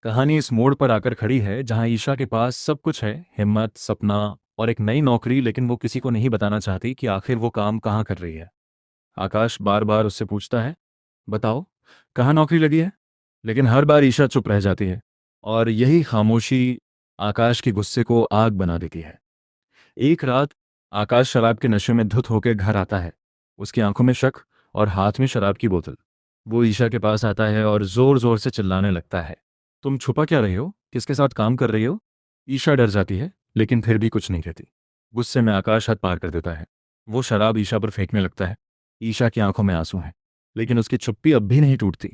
कहानी इस मोड़ पर आकर खड़ी है जहां ईशा के पास सब कुछ है, हिम्मत, सपना और एक नई नौकरी, लेकिन वो किसी को नहीं बताना चाहती कि आखिर वो काम कहाँ कर रही है। आकाश बार बार उससे पूछता है, बताओ, कहाँ नौकरी लगी है? लेकिन हर बार ईशा चुप रह जाती है, और यही खामोशी आकाश के गुस्से को आग बना देती है। एक रात आकाश शराब के नशे में धुत होकर घर आता है। उसकी आंखों में शक और हाथ में शराब की बोतल। वो ईशा के पास आता है और जोर जोर से चिल्लाने लगता है, तुम छुपा क्या रही हो? किसके साथ काम कर रही हो? ईशा डर जाती है, लेकिन फिर भी कुछ नहीं कहती। गुस्से में आकाश हद पार कर देता है। वो शराब ईशा पर फेंकने लगता है। ईशा की आंखों में आंसू हैं, लेकिन उसकी चुप्पी अब भी नहीं टूटती।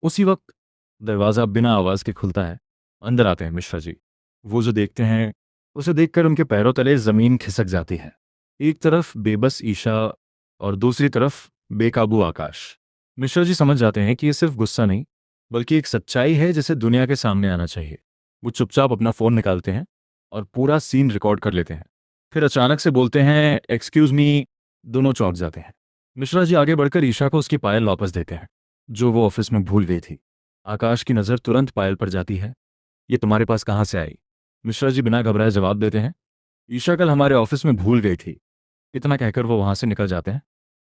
उसी वक्त दरवाज़ा बिना आवाज़ के खुलता है। अंदर आते हैं मिश्रा जी। वो जो देखते हैं, उसे देखकर उनके पैरों तले ज़मीन खिसक जाती है। एक तरफ बेबस ईशा और दूसरी तरफ बेकाबू आकाश। मिश्रा जी समझ जाते हैं कि ये सिर्फ गुस्सा नहीं, बल्कि एक सच्चाई है जिसे दुनिया के सामने आना चाहिए। वो चुपचाप अपना फ़ोन निकालते हैं और पूरा सीन रिकॉर्ड कर लेते हैं। फिर अचानक से बोलते हैं, एक्सक्यूज़ मी। दोनों चौंक जाते हैं। मिश्रा जी आगे बढ़कर ईशा को उसकी पायल वापस देते हैं, जो वो ऑफिस में भूल गई थी। आकाश की नज़र तुरंत पायल पर जाती है। ये तुम्हारे पास कहाँ से आई? मिश्रा जी बिना घबराए जवाब देते हैं, ईशा कल हमारे ऑफिस में भूल गई थी। इतना कहकर वो वहाँ से निकल जाते हैं,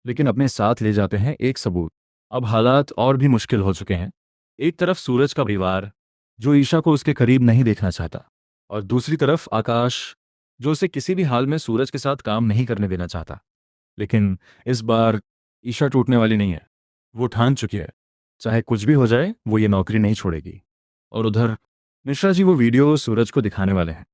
लेकिन अपने साथ ले जाते हैं एक सबूत। अब हालात और भी मुश्किल हो चुके हैं। एक तरफ सूरज का परिवार, जो ईशा को उसके करीब नहीं देखना चाहता, और दूसरी तरफ आकाश, जो उसे किसी भी हाल में सूरज के साथ काम नहीं करने देना चाहता। लेकिन इस बार ईशा टूटने वाली नहीं है। वो ठान चुकी है, चाहे कुछ भी हो जाए वो ये नौकरी नहीं छोड़ेगी। और उधर मिश्रा जी वो वीडियो सूरज को दिखाने वाले हैं।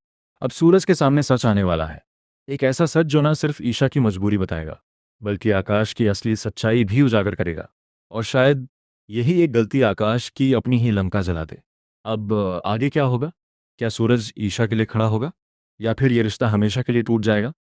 अब सूरज के सामने सच आने वाला है। एक ऐसा सच जो ना सिर्फ ईशा की मजबूरी बताएगा, बल्कि आकाश की असली सच्चाई भी उजागर करेगा। और शायद यही एक गलती आकाश की अपनी ही लंका जला दे। अब आगे क्या होगा? क्या सूरज ईशा के लिए खड़ा होगा, या फिर ये रिश्ता हमेशा के लिए टूट जाएगा?